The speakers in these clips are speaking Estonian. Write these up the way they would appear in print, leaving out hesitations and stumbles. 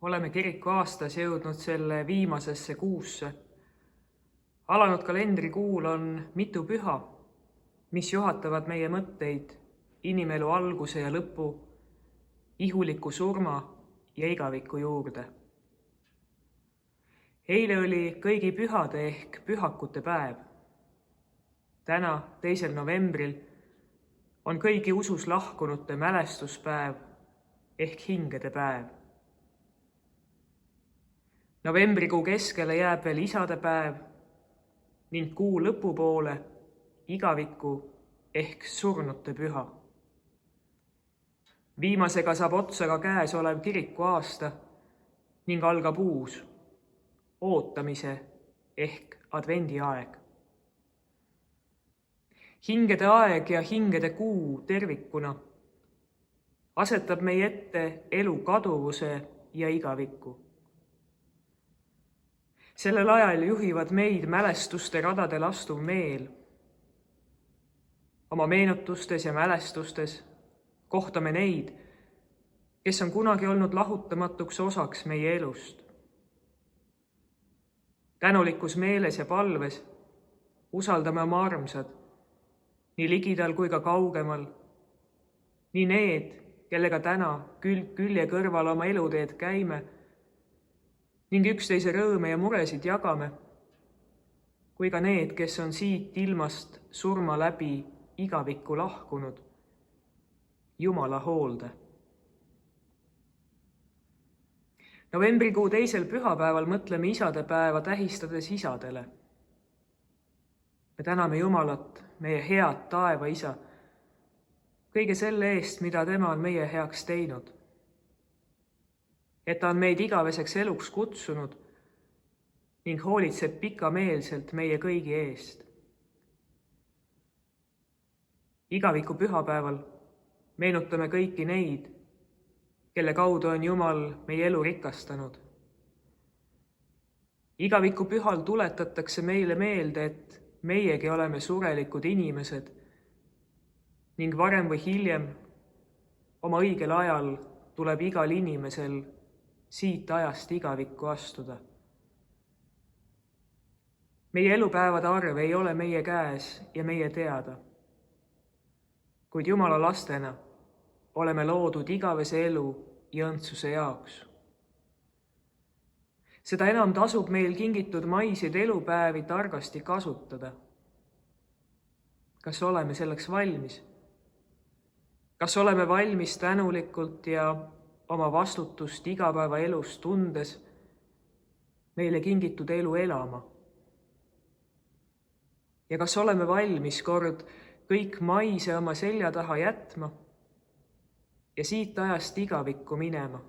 Oleme kiriku aastas jõudnud selle viimasesse kuusse. Alanud kalendrikuul on mitu püha, mis juhatavad meie mõtteid inimelu alguse ja lõpu, ihuliku surma ja igaviku juurde. Eile oli kõigi pühade ehk pühakute päev. Täna, 2. novembril, on kõigi usus lahkunute mälestuspäev ehk hingede päev. Novembrikuu keskele jääb veel isadepäev ning kuu lõpupoole igaviku ehk surnute püha. Viimasega saab otsa ka käes olev kiriku aasta ning algab uus, ootamise ehk advendi aeg. Hingede aeg ja hingede kuu tervikuna asetab meie ette elu kaduvuse ja igaviku. Sellel ajal juhivad meid mälestuste radadel astuv meel. Oma meenutustes ja mälestustes kohtame neid, kes on kunagi olnud lahutamatuks osaks meie elust. Tänulikus meeles ja palves usaldame oma armsad, nii ligidal kui ka kaugemal, nii need, kellega täna külg külje kõrval oma eluteed käime ning üksteise rõõme ja muresid jagame, kui ka need, kes on siit ilmast surma läbi igavikku lahkunud, Jumala hoolde. Novembrikuu 2. pühapäeval mõtleme isadepäeva tähistades isadele. Me täname Jumalat, meie head taeva isa, kõige selle eest, mida tema on meie heaks teinud. Et ta on meid igaveseks eluks kutsunud ning hoolitseb pikameelselt meie kõigi eest. Igaviku pühapäeval meenutame kõiki neid, kelle kaudu on Jumal meie elu rikastanud. Igaviku pühal tuletatakse meile meelde, et meiegi oleme surelikud inimesed ning varem või hiljem oma õigel ajal tuleb igal inimesel siit ajast igavikku astuda. Meie elupäevade arv ei ole meie käes ja meie teada, kuid Jumala lastena oleme loodud igavese elu ja õndsuse jaoks. Seda enam tasub meil kingitud maiseid elupäevi targasti kasutada. Kas oleme selleks valmis? Kas oleme valmis tänulikult ja oma vastutust igapäevaelus tundes meile kingitud elu elama? Ja kas oleme valmis kord kõik maise oma selja taha jätma ja siit ajast igavikku minema?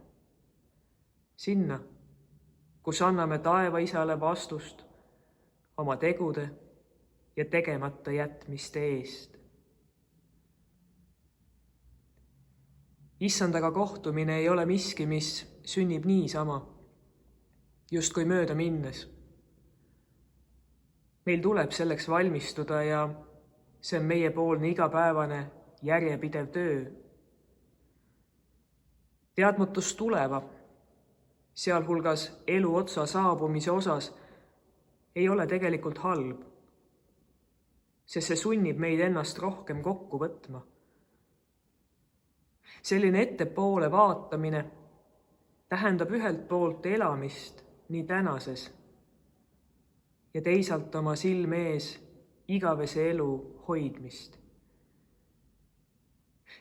Sinna, kus anname taevaisale vastust oma tegude ja tegemata jätmiste eest. Issandaga kohtumine ei ole miski, mis sünnib niisama, justkui mööda minnes. Meil tuleb selleks valmistuda ja see on meiepoolne igapäevane järjepidev töö. Teadmatus tuleva, sealhulgas elu otsa saabumise osas, ei ole tegelikult halb, sest see sunnib meid ennast rohkem kokku võtma. Selline ettepoole vaatamine tähendab ühelt poolt elamist nii tänases ja teisalt oma silme ees igavese elu hoidmist.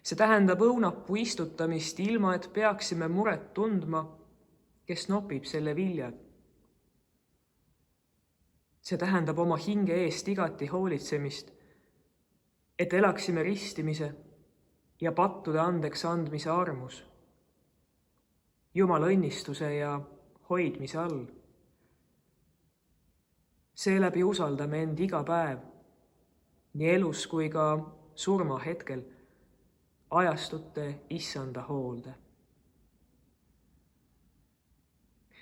See tähendab õunapuu istutamist ilma, et peaksime muret tundma, kes nopib selle viljad. See tähendab oma hinge eest igati hoolitsemist, et elaksime ristimise ja pattude andeks andmise armus, Jumala õnnistuse ja hoidmise all. Seeläbi usaldame end iga päev, nii elus kui ka surma hetkel, ajastute Issanda hoolde.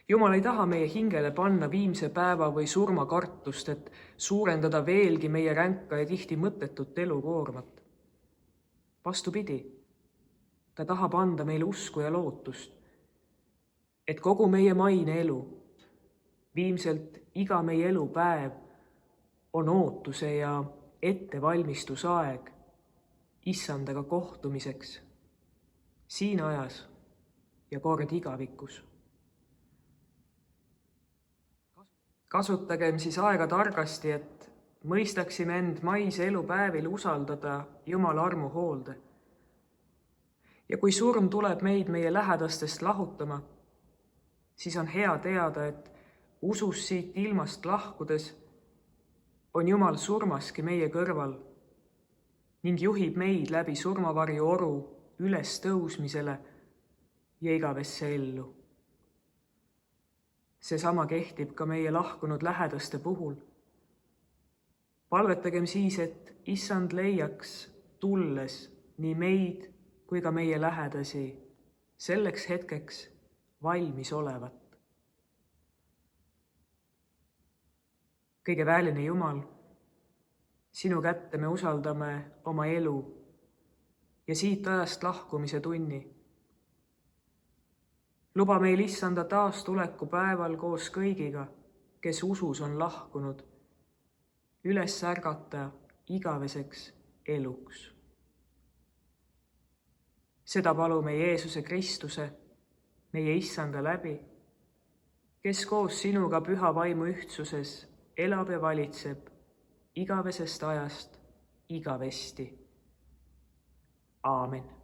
Jumal ei taha meie hingele panna viimse päeva või surmakartust, et suurendada veelgi meie ränka ja tihti mõttetut elukoormat. Vastupidi, ta tahab anda meile usku ja lootust et kogu meie maine elu, viimselt iga meie elupäev on ootuse ja ettevalmistusaeg Issandaga kohtumiseks siin ajas ja kord igavikus. Kasutagem siis aega targasti, et mõistaksime end maise elupäevil usaldada Jumala armu hoolde. Ja kui surm tuleb meid meie lähedastest lahutama, siis on hea teada, et usus siit ilmast lahkudes on Jumal surmaski meie kõrval ning juhib meid läbi surmavarju oru üles tõusmisele ja igavesse ellu. Seesama kehtib ka meie lahkunud lähedaste puhul. Palvetagem siis, et Issand leiaks tulles nii meid kui ka meie lähedasi selleks hetkeks valmis olevat. Kõige väeline Jumal, sinu kätte me usaldame oma elu ja siit ajast lahkumise tunni. Luba meil Issanda taastuleku päeval koos kõigiga, kes usus on lahkunud, üles ärgata igaveseks eluks. Seda palume Jeesuse Kristuse, meie Issanda läbi, kes koos sinuga püha vaimu ühtsuses elab ja valitseb igavesest ajast igavesti. Aamen.